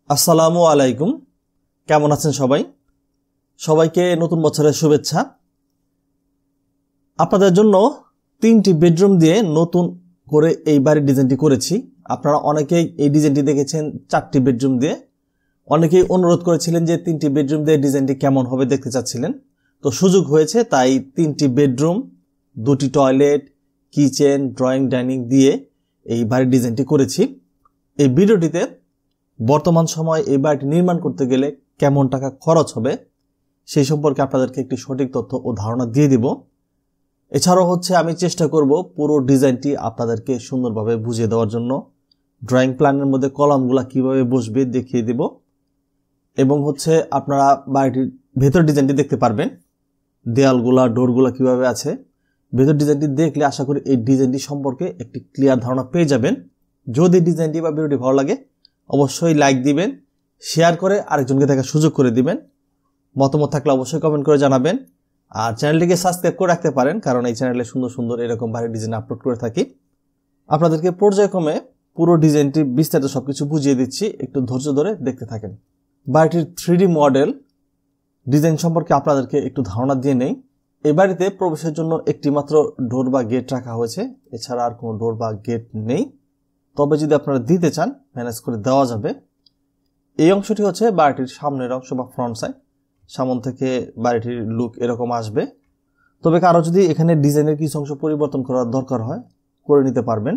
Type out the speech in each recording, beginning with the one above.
আসসালামু আলাইকুম। কেমন আছেন সবাই? সবাইকে নতুন বছরের শুভেচ্ছা। আপনাদের জন্য 3টি বেডরুম দিয়ে নতুন করে এই বাড়ির ডিজাইনটি করেছি। আপনারা অনেকেই এই ডিজাইনটি দেখেছেন 4টি বেডরুম দিয়ে। অনেকেই অনুরোধ করেছিলেন যে 3টি বেডরুম দিয়ে ডিজাইনটি কেমন হবে দেখতে চাচ্ছিলেন। তো সুযোগ হয়েছে, তাই 3টি বেডরুম, 2টি টয়লেট, কিচেন, ড্রয়িং, ডাইনিং দিয়ে এই বাড়ির ডিজাইনটি করেছি। এই ভিডিওটিতে বর্তমান সময় এই বাড়িটি নির্মাণ করতে গেলে কেমন টাকা খরচ হবে সেই সম্পর্কে আপনাদেরকে একটি সঠিক তথ্য ও ধারণা দিয়ে দিব। এছাড়াও আমি চেষ্টা করব পুরো ডিজাইনটি আপনাদেরকে সুন্দরভাবে বুঝিয়ে দেওয়ার জন্য। ড্রয়িং প্ল্যানের মধ্যে কলামগুলো কিভাবে বসবে দেখিয়ে দিব, এবং আপনারা বাড়িটির ভেতর ডিজাইনটি দেখতে পারবেন। দেয়ালগুলা, ডোরগুলা কিভাবে আছে, ভেতর ডিজাইনটি দেখলে আশা করি এই ডিজাইনটি সম্পর্কে একটি ক্লিয়ার ধারণা পেয়ে যাবেন। যদি ডিজাইনটি বা ভিডিওটি ভালো লাগে অবশ্যই লাইক দিবেন, শেয়ার করে আরেকজনকে দেখার সুযোগ করে দিবেন। মতামত থাকলে অবশ্যই কমেন্ট করে জানাবেন। আর চ্যানেলটিকে সাবস্ক্রাইব করে রাখতে পারেন, কারণ এই চ্যানেলে সুন্দর সুন্দর এরকম বাড়ির ডিজাইন আপলোড করে থাকি। আপনাদেরকে পর্যায়ক্রমে পুরো ডিজাইনটি বিস্তারিত সবকিছু বুঝিয়ে দিচ্ছি, একটু ধৈর্য ধরে দেখতে থাকেন। বাড়িটির 3D মডেল ডিজাইন সম্পর্কে আপনাদেরকে একটু ধারণা দিয়ে নেই। এই বাড়িতে প্রবেশের জন্য একটি মাত্র ডোর বা গেট রাখা হয়েছে, এছাড়া আর কোনো ডোর বা গেট নেই। তবে যদি আপনারা দিতে চান ম্যানেজ করে দেওয়া যাবে। এই অংশটি বাড়িটির সামনের অংশ বা ফ্রন্ট সাইড। সামন থেকে বাড়িটির লুক এরকম আসবে। তবে কারো যদি এখানে ডিজাইনের কিছু অংশ পরিবর্তন করার দরকার হয় করে নিতে পারবেন।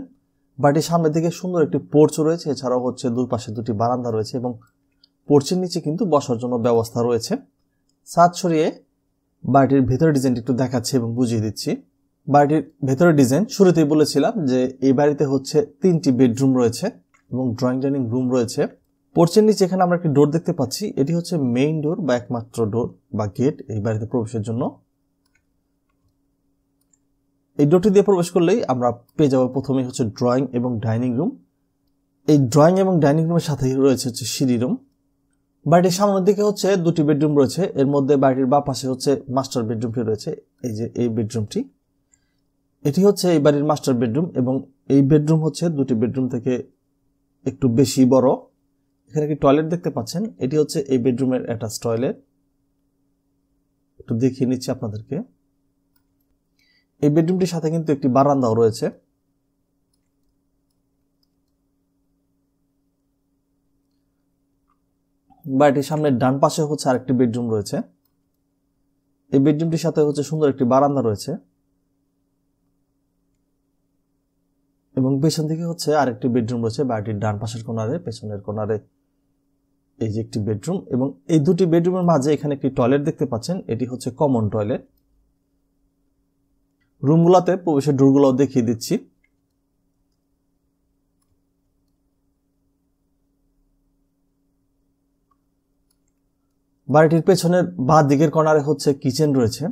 বাড়িটির সামনের দিকে সুন্দর একটি পোর্চ রয়েছে, এছাড়াও দুই পাশে 2টি বারান্দা রয়েছে, এবং পোর্চের নিচে কিন্তু বসার জন্য ব্যবস্থা রয়েছে। ছাদ সরিয়ে বাড়িটির ভেতরের ডিজাইনটি একটু দেখাচ্ছি এবং বুঝিয়ে দিচ্ছি। বাড়িটির ভেতরের ডিজাইন শুরুতেই বলেছিলাম যে এই বাড়িতে 3টি বেডরুম রয়েছে এবং ড্রয়িং ডাইনিং রুম রয়েছে। পোর্চের নিচে এখানে আমরা একটি ডোর দেখতে পাচ্ছি। এটি মেইন ডোর বা একমাত্র ডোর বা গেট এই বাড়িতে প্রবেশের জন্য। এই ডোরটি দিয়ে প্রবেশ করলেই আমরা পেয়ে যাব প্রথমেই ড্রয়িং এবং ডাইনিং রুম। এই ড্রয়িং এবং ডাইনিং রুমের সাথেই রয়েছে সিঁড়ি রুম। বাড়িটির সামনের দিকে 2টি বেডরুম রয়েছে। এর মধ্যে বাড়িটির বাঁ পাশে মাস্টার বেডরুমটি রয়েছে। এই যে এই বেডরুমটি, এটি এই বাড়ির মাস্টার বেডরুম, এবং এই বেডরুম 2টি বেডরুম থেকে একটু বেশি বড়। এখানে একটি টয়লেট দেখতে পাচ্ছেন। এটি এই বেডরুমের অ্যাটাচ টয়লেট। একটু দেখিয়ে নিচ্ছি আপনাদেরকে। এই বেডরুমটির সাথে কিন্তু একটি বারান্দাও রয়েছে। বাড়িটির সামনে ডান পাশে আরেকটি বেডরুম রয়েছে। এই বেডরুমটির সাথে সুন্দর একটি বারান্দা রয়েছে, এবং পেছন দিকে আরেকটি বেডরুম রয়েছে। বাড়িটির ডান পাশের কোণারে, পেছনের কোণারে এই যে একটি বেডরুম, এবং এই 2টি বেডরুমের মাঝে এখানে একটি টয়লেট দেখতে পাচ্ছেন। এটি কমন টয়লেট। রুমগুলোতে প্রবেশের ডোরগুলো দেখিয়ে দিচ্ছি। বাড়িটির পেছনের বাঁ দিকের কর্নারে কিচেন রয়েছে।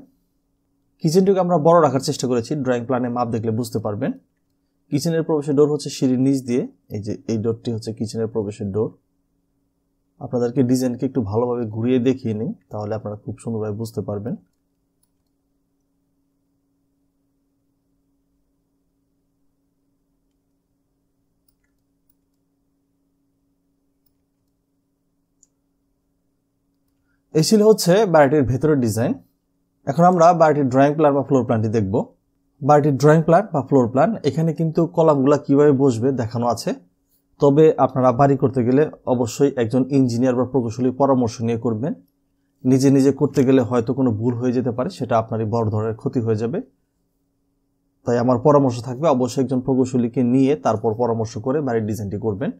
কিচেনটিকে আমরা বড় রাখার চেষ্টা করেছি, ড্রয়িং প্ল্যানে মাপ দেখলে বুঝতে পারবেন। কিচেনের প্রবেশের ডোর সিঁড়ির নিচ দিয়ে। এই যে এই ডোরটি কিচেনের প্রবেশের ডোর। আপনাদেরকে ডিজাইনকে একটু ভালোভাবে ঘুরিয়ে দেখিয়ে নিই, তাহলে আপনারা খুব সুন্দরভাবে বুঝতে পারবেন। এই ছিল বাড়িটির ভেতরের ডিজাইন। এখন আমরা বাড়িটির ড্রয়িং প্ল্যান বা ফ্লোর প্ল্যানটি দেখব। বাড়িটির ড্রয়িং প্ল্যান বা ফ্লোর প্ল্যান, এখানে কিন্তু কলামগুলা কিভাবে বসবে দেখানো আছে। তবে আপনারা বাড়ি করতে গেলে অবশ্যই একজন ইঞ্জিনিয়ার বা প্রকৌশলী পরামর্শ নিয়ে করবেন। নিজে নিজে করতে গেলে হয়তো কোনো ভুল হয়ে যেতে পারে, সেটা আপনারই বড় ধরনের ক্ষতি হয়ে যাবে। তাই আমার পরামর্শ থাকবে অবশ্যই একজন প্রকৌশলীকে নিয়ে তারপর পরামর্শ করে বাড়ির ডিজাইনটি করবেন।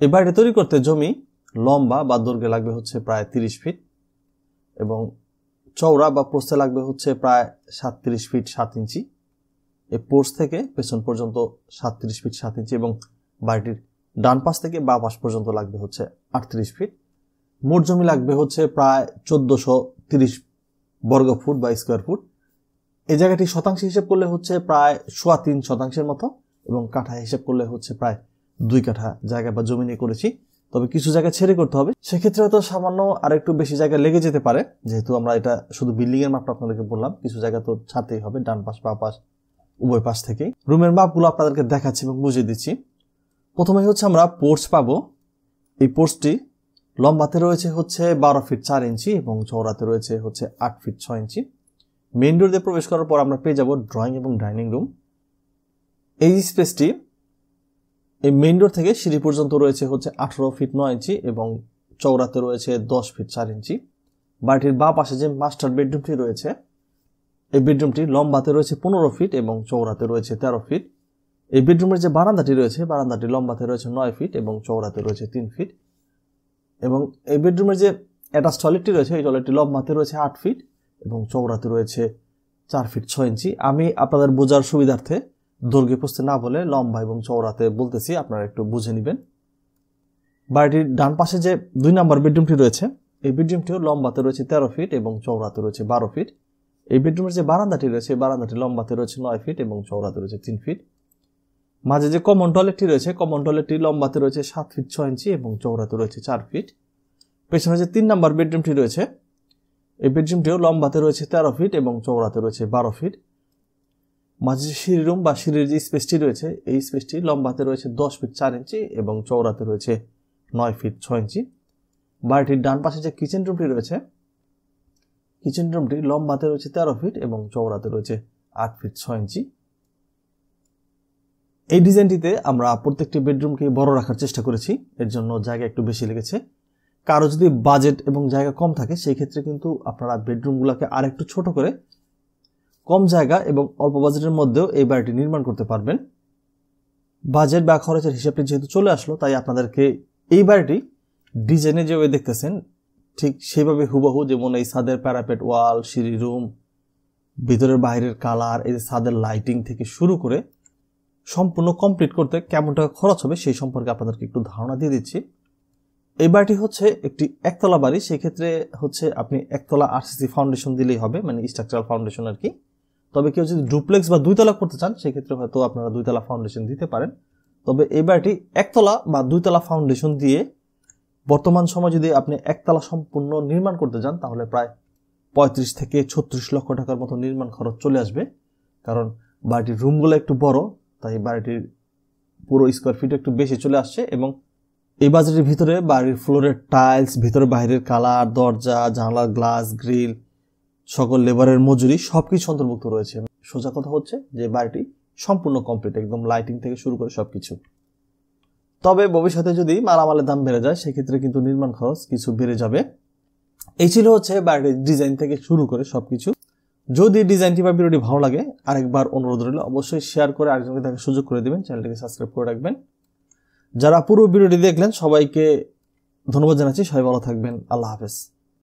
এই বাড়িটি তৈরি করতে জমি লম্বা বা দৈর্ঘ্যে লাগবে প্রায় 30 ফিট, এবং চওড়া বা প্রস্থে লাগবে প্রায় 37 ফিট 7 ইঞ্চি। এই পোর্চ থেকে পেছন পর্যন্ত 37 ফিট 7 ইঞ্চি, এবং বাড়িটির ডান পাশ থেকে বাঁ পাশ পর্যন্ত লাগবে 38 ফিট। মোট জমি লাগবে প্রায় 1430 বর্গ ফুট বা স্কোয়ার ফুট। এই জায়গাটি শতাংশ হিসেব করলে প্রায় 3.25% মতো, এবং কাঠা হিসেব করলে প্রায় 2 কাঠা জায়গা বা জমি নিয়ে করেছি। তবে কিছু জায়গা ছেড়ে করতে হবে, সেক্ষেত্রে হয়তো সামান্য আর একটু বেশি জায়গা লেগে যেতে পারে। যেহেতু আমরা এটা শুধু বিল্ডিং এর মাপটা আপনাদেরকে বললাম, কিছু জায়গা তো ছাড়তেই হবে, ডান পাশ বাঁ পাশ উভয় পাশ থেকেই। রুমের মাপগুলো আপনাদেরকে দেখাচ্ছি এবং বুঝিয়ে দিচ্ছি। প্রথমে আমরা পোর্চ পাবো। এই পোর্চটি লম্বাতে রয়েছে হচ্ছে 12 ফিট 4 ইঞ্চি এবং চওড়াতে রয়েছে হচ্ছে 8 ফিট 6 ইঞ্চি। মেইন ডোর দিয়ে প্রবেশ করার পর আমরা পেয়ে যাব ড্রয়িং এবং ডাইনিং রুম। এই স্পেসটি এই মেইন ডোর থেকে সিঁড়ি পর্যন্ত রয়েছে হচ্ছে 18 ফিট 9 ইঞ্চি এবং চওড়াতে রয়েছে 10 ফিট 4 ইঞ্চি। বাড়িটির বাঁ পাশে যে মাস্টার বেডরুমটি রয়েছে, এই বেডরুমটি লম্বাতে রয়েছে 15 ফিট এবং চওড়াতে রয়েছে 13 ফিট। এই বেডরুমের যে বারান্দাটি রয়েছে, বারান্দাটি লম্বাতে রয়েছে 9 ফিট এবং চওড়াতে রয়েছে 3 ফিট। এবং এই বেডরুমের যে অ্যাটাচ টয়লেটটি রয়েছে, এই টয়লেটটি লম্বাতে রয়েছে 8 ফিট এবং চওড়াতে রয়েছে 4 ফিট 6 ইঞ্চি। আমি আপনাদের বোঝার সুবিধার্থে দৈর্ঘ্য প্রস্থে না বলে লম্বা এবং চওড়াতে বলতেছি, আপনারা একটু বুঝে নেবেন। বাড়িটির ডান পাশে যে 2 নম্বর বেডরুমটি রয়েছে, এই বেডরুমটিও লম্বাতে রয়েছে 13 ফিট এবং চওড়াতে রয়েছে 12 ফিট। এই বেডরুমের যে বারান্দাটি রয়েছে, বারান্দাটি লম্বাতে রয়েছে 9 ফিট এবং চওড়াতে রয়েছে 3 ফিট। মাঝে যে কমন টয়লেটটি রয়েছে, কমন টয়লেটটি লম্বাতে রয়েছে 7 ফিট 6 ইঞ্চি এবং চওড়াতে রয়েছে 4 ফিট। পেছনে যে 3 নম্বর বেডরুমটি রয়েছে, এই বেডরুমটিও লম্বাতে রয়েছে 13 ফিট এবং চওড়াতে রয়েছে 12 ফিট। মাঝে যে সিঁড়ি রুম বা সিঁড়ির যে স্পেসটি রয়েছে, এই স্পেসটি লম্বাতে রয়েছে 10 ফিট 4 ইঞ্চি এবং চওড়াতে রয়েছে 9 ফিট 6 ইঞ্চি। বাড়িটির ডান পাশে যে কিচেন রুমটি রয়েছে, কিচেন রুমটি লম্বাতে রয়েছে 13 ফিট এবং চওড়াতে রয়েছে 8 ফিট 6 ইঞ্চি। এই ডিজাইনটিতে আমরা প্রত্যেকটি বেডরুমকে বড় রাখার চেষ্টা করেছি, এর জন্য জায়গা একটু বেশি লেগেছে। কারো যদি বাজেট এবং জায়গা কম থাকে, সেই ক্ষেত্রে কিন্তু আপনারা বেডরুমগুলোকে আরেকটু ছোট করে কম জায়গা এবং অল্প বাজেটের মধ্যেও এই বাড়িটি নির্মাণ করতে পারবেন। বাজেট বা খরচের হিসাবটি যেহেতু চলে আসলো, তাই আপনাদেরকে এই বাড়িটি ডিজাইনে যেভাবে দেখতেছেন ঠিক সেভাবে হুবহু, যেমন এই ছাদের প্যারাপেট ওয়াল, সিঁড়ি রুম, ভিতরের বাইরের কালার, এই ছাদের লাইটিং থেকে শুরু করে সম্পূর্ণ কমপ্লিট করতে কেমন টাকা খরচ হবে সেই সম্পর্কে আপনাদেরকে একটু ধারণা দিয়ে দিচ্ছি। এই বাড়িটি হচ্ছে একটি একতলা বাড়ি, সেক্ষেত্রে হচ্ছে আপনি একতলা আরসিসি ফাউন্ডেশন দিলেই হবে, মানে স্ট্রাকচারাল ফাউন্ডেশন আর কি। তবে কেউ যদি ডুপ্লেক্স বা 2 তলা করতে চান, সেক্ষেত্রে হয়তো আপনারা 2 তলা ফাউন্ডেশন দিতে পারেন। তবে এই বাড়িটি একতলা বা 2 তলা ফাউন্ডেশন দিয়ে বর্তমান সময় যদি আপনি একতলা সম্পূর্ণ নির্মাণ করতে যান, তাহলে প্রায় 35 থেকে 36 লক্ষ টাকার মতো নির্মাণ খরচ চলে আসবে। কারণ বাড়িটির রুমগুলো একটু বড়, তাই বাড়িটির পুরো স্কোয়ার ফিট একটু বেশি চলে আসছে। এবং এই বাজেটের ভিতরে বাড়ির ফ্লোরের টাইলস, ভিতরে বাইরের কালার, দরজা, জানলার গ্লাস, গ্রিল, সকল লেবারের মজুরি সবকিছু অন্তর্ভুক্ত রয়েছে। সোজা কথা হচ্ছে যে বাড়িটি সম্পূর্ণ কমপ্লিট, একদম লাইটিং থেকে শুরু করে সবকিছু। তবে ভবিষ্যতে যদি মালামালের দাম বেড়ে যায়, সেক্ষেত্রে কিন্তু নির্মাণ খরচ কিছু বেড়ে যাবে। এই ছিল হচ্ছে বাড়িটির ডিজাইন থেকে শুরু করে সবকিছু। যদি ডিজাইনটি বা ভিডিওটি ভালো লাগে, আরেকবার অনুরোধ রইল, অবশ্যই শেয়ার করে আরেকজনকে দেখার সুযোগ করে দেবেন, চ্যানেলটিকে সাবস্ক্রাইব করে রাখবেন। যারা পুরো ভিডিওটি দেখলেন সবাইকে ধন্যবাদ জানাচ্ছি। সবাই ভালো থাকবেন। আল্লাহ হাফেজ।